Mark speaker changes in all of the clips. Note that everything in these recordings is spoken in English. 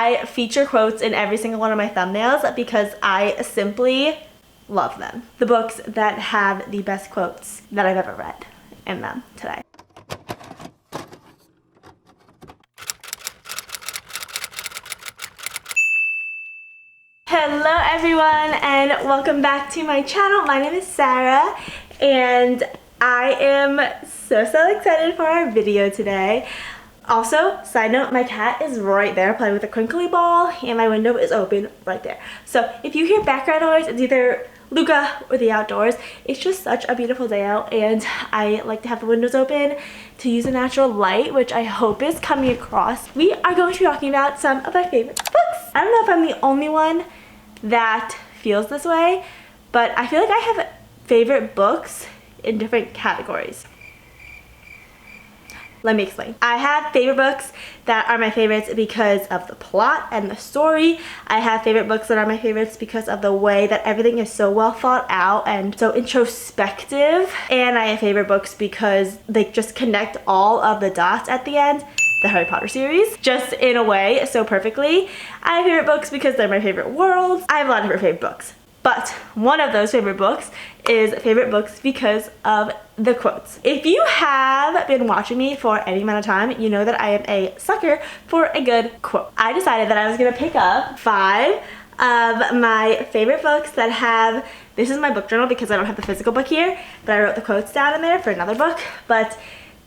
Speaker 1: I feature quotes in every single one of my thumbnails because I simply love them. The books that have the best quotes that I've ever read in them today. Hello everyone and welcome back to my channel. My name is Sarah and I am so excited for our video today. Also, side note, my cat is right there playing with a crinkly ball and my window is open right there. So if you hear background noise, it's either Luca or the outdoors. It's just such a beautiful day out and I like to have the windows open to use the natural light, which I hope is coming across. We are going to be talking about some of my favorite books. I don't know if I'm the only one that feels this way, but I feel like I have favorite books in different categories. Let me explain. I have favorite books that are my favorites because of the plot and the story. I have favorite books that are my favorites because of the way that everything is so well thought out and so introspective. And I have favorite books because they just connect all of the dots at the end. The Harry Potter series, just in a way, so perfectly. I have favorite books because they're my favorite worlds. I have a lot of different favorite books. But one of those favorite books is favorite books because of the quotes. If you have been watching me for any amount of time, you know that I am a sucker for a good quote. I decided that I was gonna pick up 5 of my favorite books that have, this is my book journal because I don't have the physical book here, but I wrote the quotes down in there for another book. But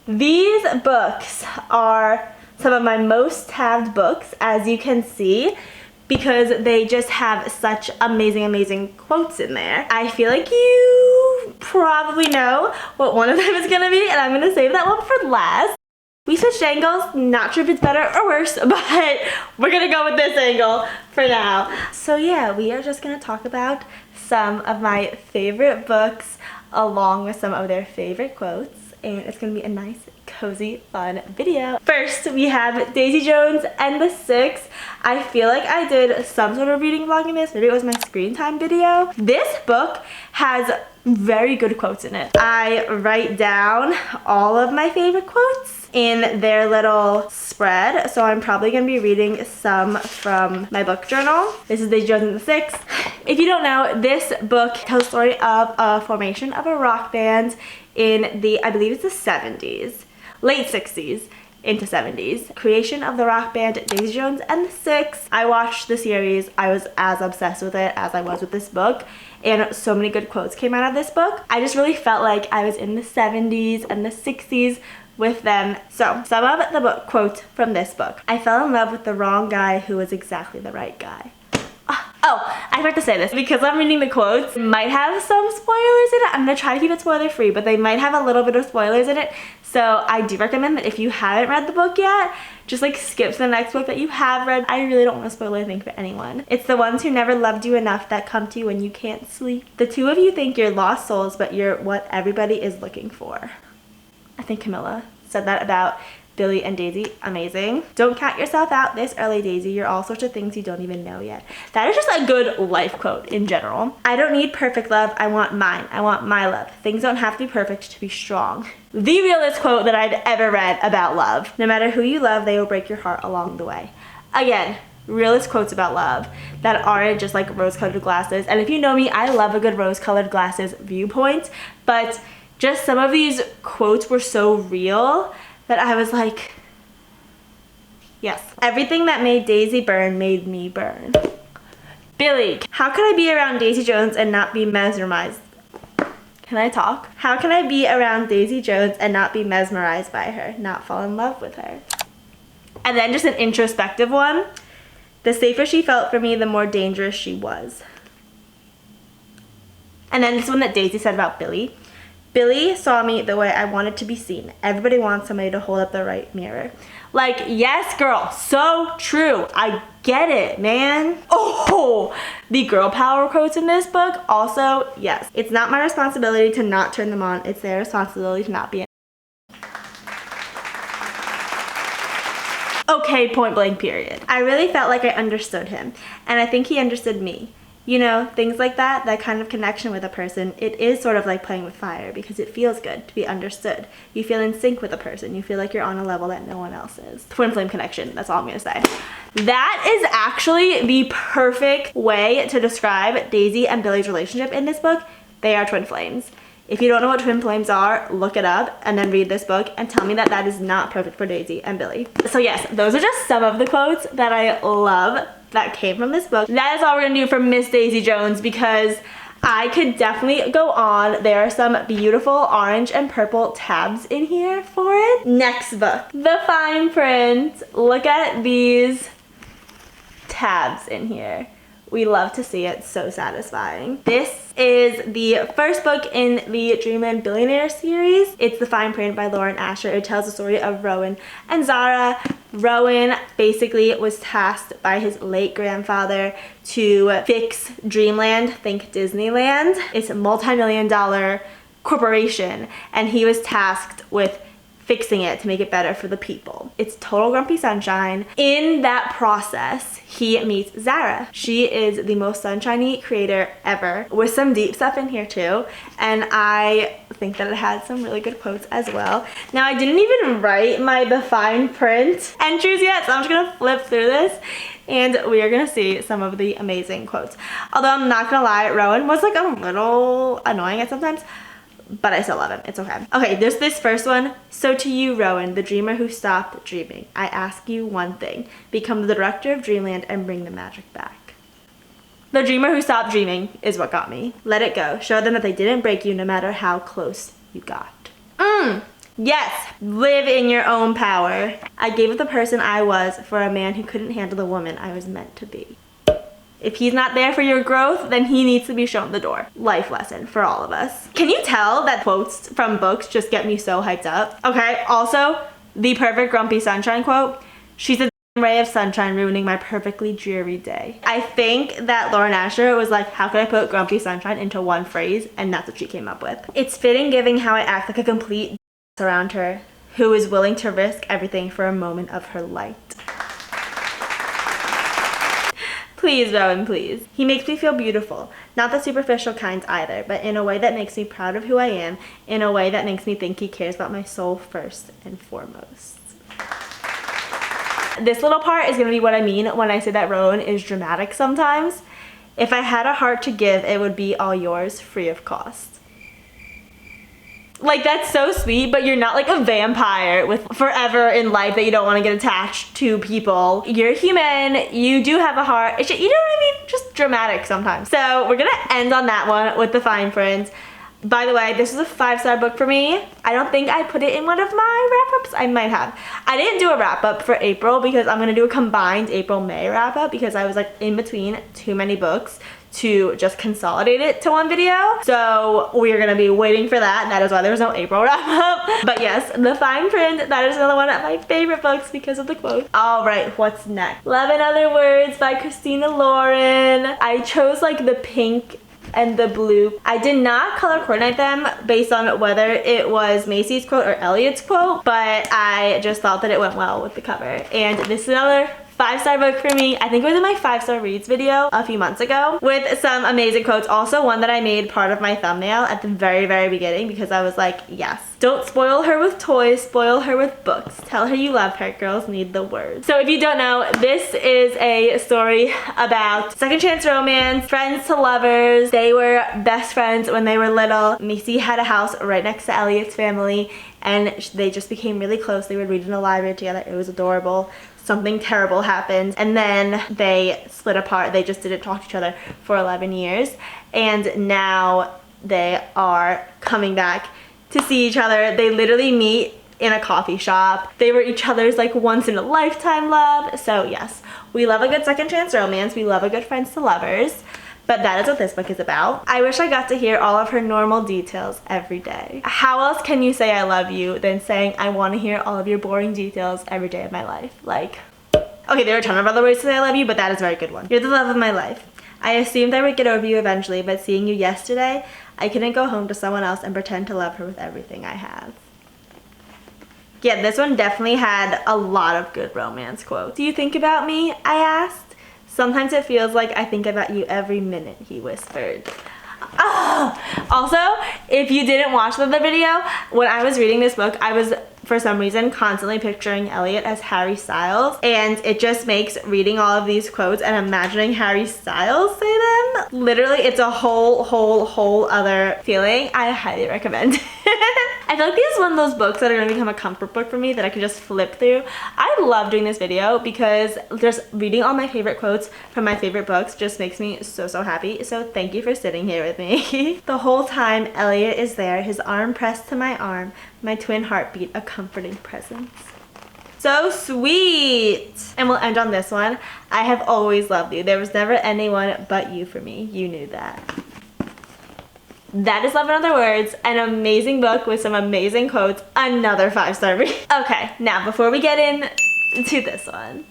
Speaker 1: these books are some of my most tabbed books, as you can see, because they just have such amazing quotes in there. I feel like you probably know what one of them is gonna be, and I'm gonna save that one for last. We switched angles, not sure if it's better or worse, but we're gonna go with this angle for now. So yeah, we are just gonna talk about some of my favorite books along with some of their favorite quotes. And it's gonna be a nice, cozy, fun video. First, we have Daisy Jones and the Six. I feel like I did some sort of reading vlog in this. Maybe it was my screen time video. This book has very good quotes in it. I write down all of my favorite quotes in their little spread, so I'm probably gonna be reading some from my book journal. This is Daisy Jones and the Six. If you don't know, this book tells the story of a formation of a rock band in the, I believe it's the 70s, late 60s into 70s. Creation of the rock band Daisy Jones and the Six. I watched the series. I was as obsessed with it as I was with this book, and so many good quotes came out of this book. I just really felt like I was in the 70s and the 60s with them. So some of the book quotes from this book. I fell in love with the wrong guy who was exactly the right guy. Oh, I forgot to say this, because I'm reading the quotes, might have some spoilers in it. I'm gonna try to keep it spoiler free, but they might have a little bit of spoilers in it. So I do recommend that if you haven't read the book yet, just like skip to the next book that you have read. I really don't want to spoil anything for anyone. It's the ones who never loved you enough that come to you when you can't sleep. The two of you think you're lost souls, but you're what everybody is looking for. I think Camilla said that about Billy and Daisy. Amazing. Don't count yourself out this early, Daisy. You're all sorts of things you don't even know yet. That is just a good life quote in general. I don't need perfect love. I want mine. I want my love. Things don't have to be perfect to be strong. The realest quote that I've ever read about love. No matter who you love, they will break your heart along the way. Again, realest quotes about love that aren't just like rose-colored glasses. And if you know me, I love a good rose-colored glasses viewpoint, but just some of these quotes were so real that I was like, yes. Everything that made Daisy burn made me burn. Billy, how can I be around Daisy Jones and not be mesmerized? Can I talk? How can I be around Daisy Jones and not be mesmerized by her, not fall in love with her? And then just an introspective one. The safer she felt for me, the more dangerous she was. And then this one that Daisy said about Billy. Billy saw me the way I wanted to be seen. Everybody wants somebody to hold up the right mirror. Like, yes, girl, so true. I get it, man. Oh, the girl power quotes in this book, also, yes. It's not my responsibility to not turn them on. It's their responsibility to not be in. Okay, point blank, period. I really felt like I understood him, and I think he understood me. You know, things like that, that kind of connection with a person. It is sort of like playing with fire because it feels good to be understood. You feel in sync with a person. You feel like you're on a level that no one else is. Twin flame connection, that's all I'm gonna say. That is actually the perfect way to describe Daisy and Billy's relationship in this book. They are twin flames. If you don't know what twin flames are, look it up and then read this book and tell me that that is not perfect for Daisy and Billy. So yes, those are just some of the quotes that I love that came from this book. That is all we're gonna do for Miss Daisy Jones because I could definitely go on. There are some beautiful orange and purple tabs in here for it. Next book, The Fine Print. Look at these tabs in here. We love to see it, so satisfying. This is the first book in the Dreamland Billionaire series. It's The Fine Print by Lauren Asher. It tells the story of Rowan and Zara. Rowan basically was tasked by his late grandfather to fix Dreamland, think Disneyland. It's a multi-million-dollar corporation, and he was tasked with fixing it to make it better for the people. It's total grumpy sunshine. In that process, he meets Zara. She is the most sunshiny creator ever, with some deep stuff in here too, and I think that it had some really good quotes as well. Now, I didn't even write my The Fine Print entries yet, so I'm just gonna flip through this and we are gonna see some of the amazing quotes. Although I'm not gonna lie, Rowan was like a little annoying at sometimes, but I still love him. It's okay. Okay, there's this first one. So to you, Rowan, the dreamer who stopped dreaming, I ask you one thing. Become the director of Dreamland and bring the magic back. The dreamer who stopped dreaming is what got me. Let it go. Show them that they didn't break you no matter how close you got. Yes, live in your own power. I gave up the person I was for a man who couldn't handle the woman I was meant to be. If he's not there for your growth, then he needs to be shown the door. Life lesson for all of us. Can you tell that quotes from books just get me so hyped up? Okay, also, the perfect grumpy sunshine quote. She's a ray of sunshine ruining my perfectly dreary day. I think that Lauren Asher was like, how can I put grumpy sunshine into one phrase? And that's what she came up with. It's fitting given how I act like a complete around her, who is willing to risk everything for a moment of her light. Please, Rowan, please. He makes me feel beautiful. Not the superficial kinds either, but in a way that makes me proud of who I am, in a way that makes me think he cares about my soul first and foremost. This little part is gonna be what I mean when I say that Rowan is dramatic sometimes. If I had a heart to give, it would be all yours, free of cost. Like, that's so sweet, but you're not like a vampire with forever in life that you don't want to get attached to people. You're human, you do have a heart. It's just, you know what I mean? Just dramatic sometimes. So we're gonna end on that one with The Fine Print. By the way, this is a 5-star book for me. I don't think I put it in one of my wrap-ups. I might have. I didn't do a wrap-up for April because I'm gonna do a combined April-May wrap-up because I was like in between too many books to just consolidate it to one video. So we are gonna be waiting for that, and that is why there was no April wrap-up. But yes, The Fine Print, that is another one of my favorite books because of the quote. All right, what's next? Love in Other Words by Christina Lauren. I chose like the pink and the blue. I did not color coordinate them based on whether it was Macy's quote or Elliot's quote, but I just thought that it went well with the cover. And this is another 5-star book for me. I think it was in my 5-star reads video a few months ago with some amazing quotes. Also one that I made part of my thumbnail at the very, very beginning because I was like, yes, don't spoil her with toys, spoil her with books. Tell her you love her, girls need the words. So if you don't know, this is a story about second chance romance, friends to lovers. They were best friends when they were little. Macy had a house right next to Elliot's family and they just became really close. They would read in the library together. It was adorable. Something terrible happened and then they split apart. They just didn't talk to each other for 11 years and now they are coming back to see each other. They literally meet in a coffee shop. They were each other's like once in a lifetime love. So yes, we love a good second chance romance. We love a good friends to lovers. But that is what this book is about. I wish I got to hear all of her normal details every day. How else can you say I love you than saying I want to hear all of your boring details every day of my life? Like, okay, there are a ton of other ways to say I love you, but that is a very good one. You're the love of my life. I assumed I would get over you eventually, but seeing you yesterday, I couldn't go home to someone else and pretend to love her with everything I have. Yeah, this one definitely had a lot of good romance quotes. Do you think about me? I asked. Sometimes it feels like I think about you every minute, he whispered. Oh! Also, if you didn't watch the video, when I was reading this book, I was, for some reason, constantly picturing Elliot as Harry Styles, and it just makes reading all of these quotes and imagining Harry Styles say them, literally, it's a whole other feeling. I highly recommend. I feel like this is one of those books that are going to become a comfort book for me that I can just flip through. I love doing this video because just reading all my favorite quotes from my favorite books just makes me so happy. So thank you for sitting here with me. The whole time Elliot is there, his arm pressed to my arm, my twin heartbeat, a comforting presence. So sweet! And we'll end on this one. I have always loved you. There was never anyone but you for me. You knew that. That is Love in Other Words, an amazing book with some amazing quotes, another 5-star read. Okay, now before we get into this one,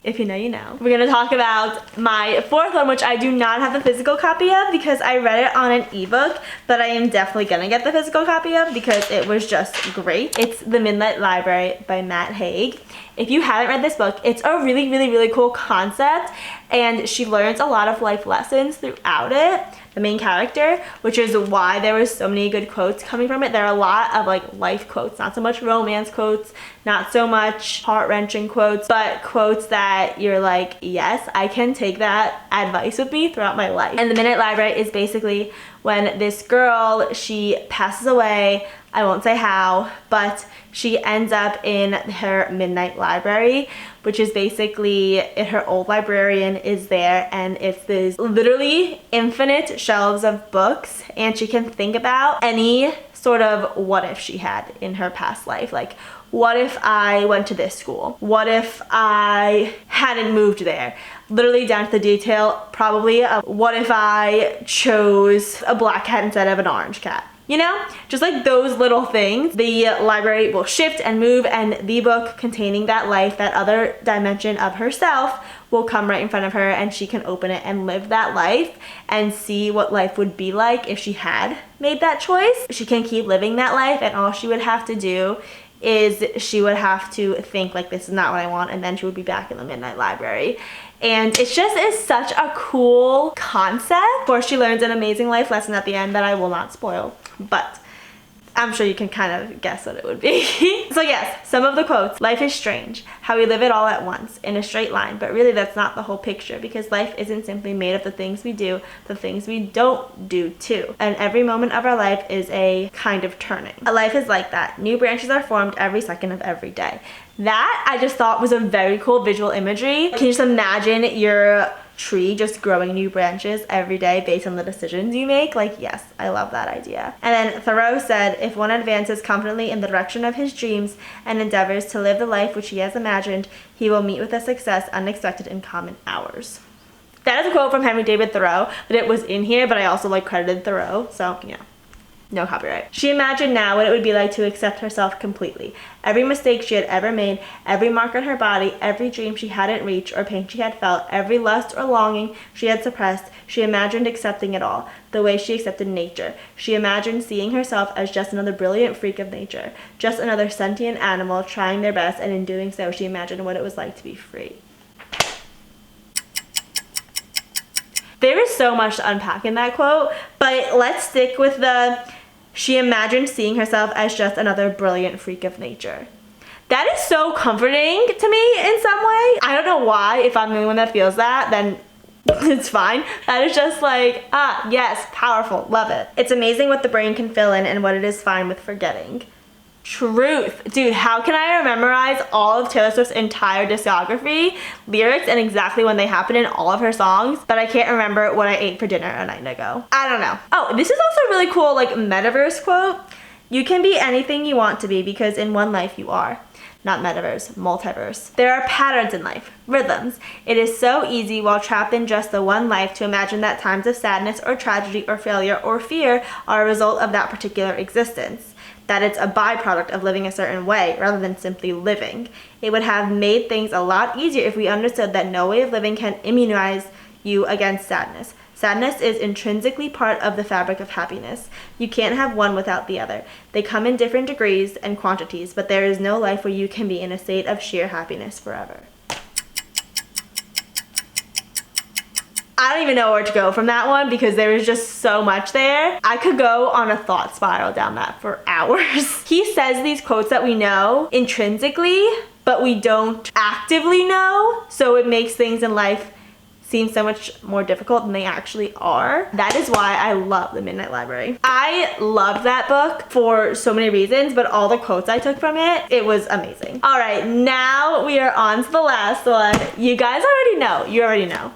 Speaker 1: if you know, you know, we're gonna talk about my fourth one, which I do not have the physical copy of because I read it on an ebook, but I am definitely gonna get the physical copy of because it was just great. It's The Midnight Library by Matt Haig. If you haven't read this book, it's a really cool concept, and she learns a lot of life lessons throughout it, the main character, which is why there were so many good quotes coming from it. There are a lot of like life quotes, not so much romance quotes, not so much heart-wrenching quotes, but quotes that you're like, yes, I can take that advice with me throughout my life. And The Midnight Library is basically when this girl, she passes away, I won't say how, but she ends up in her midnight library, which is basically her old librarian is there, and it's this literally infinite shelves of books, and she can think about any sort of what if she had in her past life. Like, what if I went to this school? What if I hadn't moved there? Literally down to the detail, probably of what if I chose a black cat instead of an orange cat? You know, just like those little things. The library will shift and move, and the book containing that life, that other dimension of herself, will come right in front of her, and she can open it and live that life and see what life would be like if she had made that choice. She can keep living that life, and all she would have to do is she would have to think like, this is not what I want, and then she would be back in the midnight library. And it just is such a cool concept. Of course, she learns an amazing life lesson at the end that I will not spoil, but I'm sure you can kind of guess what it would be. So yes, some of the quotes. Life is strange, how we live it all at once, in a straight line, but really that's not the whole picture, because life isn't simply made of the things we do, the things we don't do too. And every moment of our life is a kind of turning. A life is like that. New branches are formed every second of every day. That I just thought was a very cool visual imagery. Can you just imagine your tree just growing new branches every day based on the decisions you make? Like, yes, I love that idea. And then Thoreau said, if one advances confidently in the direction of his dreams and endeavors to live the life which he has imagined, he will meet with a success unexpected in common hours. That is a quote from Henry David Thoreau, but it was in here, but I also like credited Thoreau, so yeah. No copyright. She imagined now what it would be like to accept herself completely. Every mistake she had ever made, every mark on her body, every dream she hadn't reached or pain she had felt, every lust or longing she had suppressed, she imagined accepting it all, the way she accepted nature. She imagined seeing herself as just another brilliant freak of nature, just another sentient animal trying their best, and in doing so, she imagined what it was like to be free. There is so much to unpack in that quote, but let's stick with she imagined seeing herself as just another brilliant freak of nature. That is so comforting to me in some way. I don't know why. If I'm the only one that feels that, then it's fine. That is just like, yes, powerful, love it. It's amazing what the brain can fill in and what it is fine with forgetting. Truth. Dude, how can I memorize all of Taylor Swift's entire discography, lyrics, and exactly when they happen in all of her songs, but I can't remember what I ate for dinner a night ago? I don't know. Oh, this is also a really cool, like, metaverse quote. You can be anything you want to be because in one life you are. Not metaverse, multiverse. There are patterns in life, rhythms. It is so easy while trapped in just the one life to imagine that times of sadness or tragedy or failure or fear are a result of that particular existence. That it's a byproduct of living a certain way rather than simply living. It would have made things a lot easier if we understood that no way of living can immunize you against sadness. Sadness is intrinsically part of the fabric of happiness. You can't have one without the other. They come in different degrees and quantities, but there is no life where you can be in a state of sheer happiness forever. I don't even know where to go from that one because there was just so much there. I could go on a thought spiral down that for hours. He says these quotes that we know intrinsically, but we don't actively know. So it makes things in life seem so much more difficult than they actually are. That is why I love The Midnight Library. I loved that book for so many reasons, but all the quotes I took from it, it was amazing. All right, now we are on to the last one. You guys already know, you already know.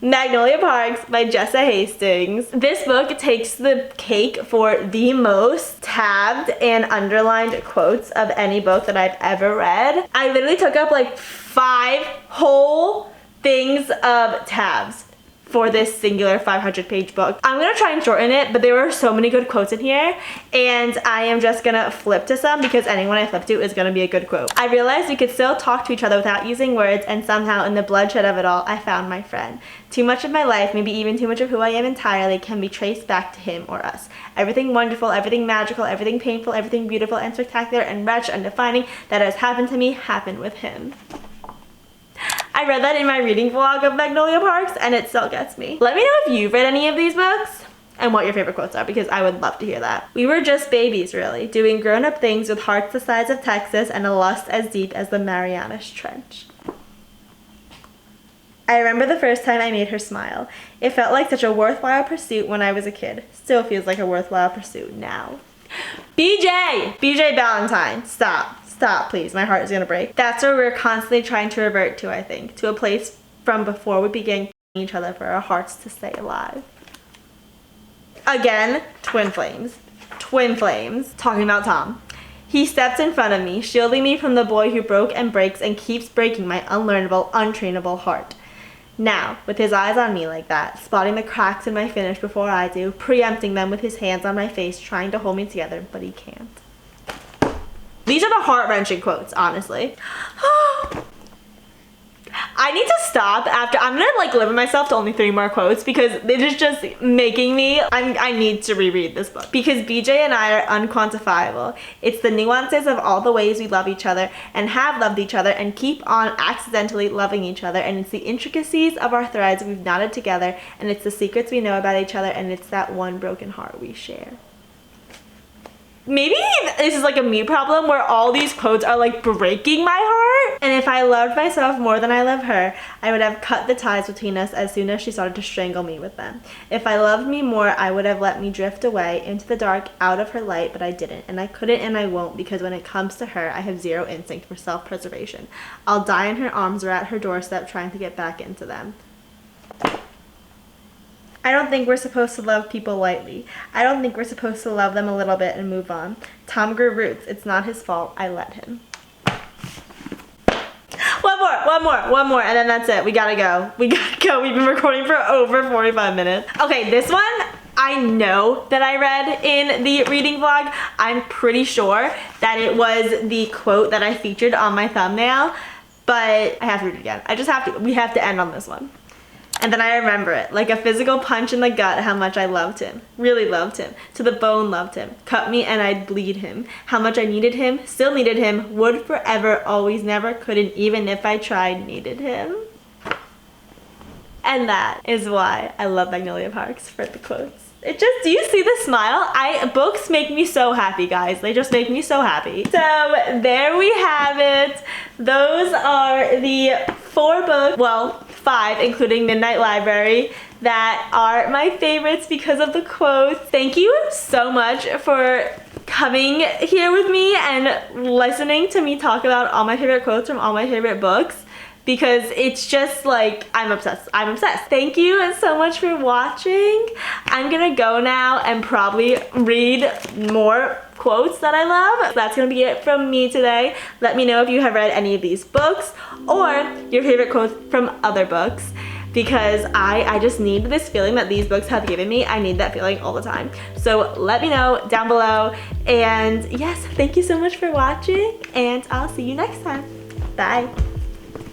Speaker 1: Magnolia Parks by Jessa Hastings. This book takes the cake for the most tabbed and underlined quotes of any book that I've ever read. I literally took up like 5 whole things of tabs for this singular 500-page book. I'm gonna try and shorten it, but there were so many good quotes in here, and I am just gonna flip to some because anyone I flip to is gonna be a good quote. I realized we could still talk to each other without using words, and somehow in the bloodshed of it all, I found my friend. Too much of my life, maybe even too much of who I am entirely, can be traced back to him or us. Everything wonderful, everything magical, everything painful, everything beautiful and spectacular and wretched and defining that has happened to me happened with him. I read that in my reading vlog of Magnolia Parks, and it still gets me. Let me know if you've read any of these books and what your favorite quotes are, because I would love to hear that. We were just babies, really, doing grown-up things with hearts the size of Texas and a lust as deep as the Marianas Trench. I remember the first time I made her smile. It felt like such a worthwhile pursuit when I was a kid. Still feels like a worthwhile pursuit now. BJ Valentine, stop. Stop, please. My heart is gonna break. That's where we're constantly trying to revert to, I think. To a place from before we began killing each other for our hearts to stay alive. Again, twin flames. Twin flames. Talking about Tom. He steps in front of me, shielding me from the boy who broke and breaks and keeps breaking my unlearnable, untrainable heart. Now, with his eyes on me like that, spotting the cracks in my finish before I do, preempting them with his hands on my face, trying to hold me together, but he can't. These are the heart-wrenching quotes, honestly. I need to stop after. I'm gonna like limit myself to only 3 more quotes because it is just making me. I need to reread this book because BJ and I are unquantifiable. It's the nuances of all the ways we love each other and have loved each other and keep on accidentally loving each other, and it's the intricacies of our threads we've knotted together, and it's the secrets we know about each other, and it's that one broken heart we share. Maybe this is like a me problem where all these quotes are like breaking my heart. And if I loved myself more than I love her, I would have cut the ties between us as soon as she started to strangle me with them. If I loved me more, I would have let me drift away into the dark out of her light, but I didn't. And I couldn't and I won't, because when it comes to her, I have zero instinct for self-preservation. I'll die in her arms or at her doorstep trying to get back into them. I don't think we're supposed to love people lightly. I don't think we're supposed to love them a little bit and move on. Tom grew roots. It's not his fault. I let him. One more, and then that's it. We gotta go. We've been recording for over 45 minutes. Okay, this one, I know that I read in the reading vlog. I'm pretty sure that it was the quote that I featured on my thumbnail, but I have to read it again. We have to end on this one. And then I remember it, like a physical punch in the gut, how much I loved him, really loved him, to the bone loved him, cut me and I'd bleed him, how much I needed him, still needed him, would forever, always, never, couldn't, even if I tried, needed him. And that is why I love Magnolia Parks for the quotes. It just, do you see the smile? Books make me so happy, guys. They just make me so happy. So there we have it. Those are the 4 books, well, 5, including Midnight Library, that are my favorites because of the quotes. Thank you so much for coming here with me and listening to me talk about all my favorite quotes from all my favorite books, because it's just like, I'm obsessed. I'm obsessed. Thank you so much for watching. I'm gonna go now and probably read more quotes that I love. That's gonna be it from me today. Let me know if you have read any of these books or your favorite quotes from other books, because I just need this feeling that these books have given me. I need that feeling all the time. So let me know down below. And yes, thank you so much for watching, and I'll see you next time. Bye.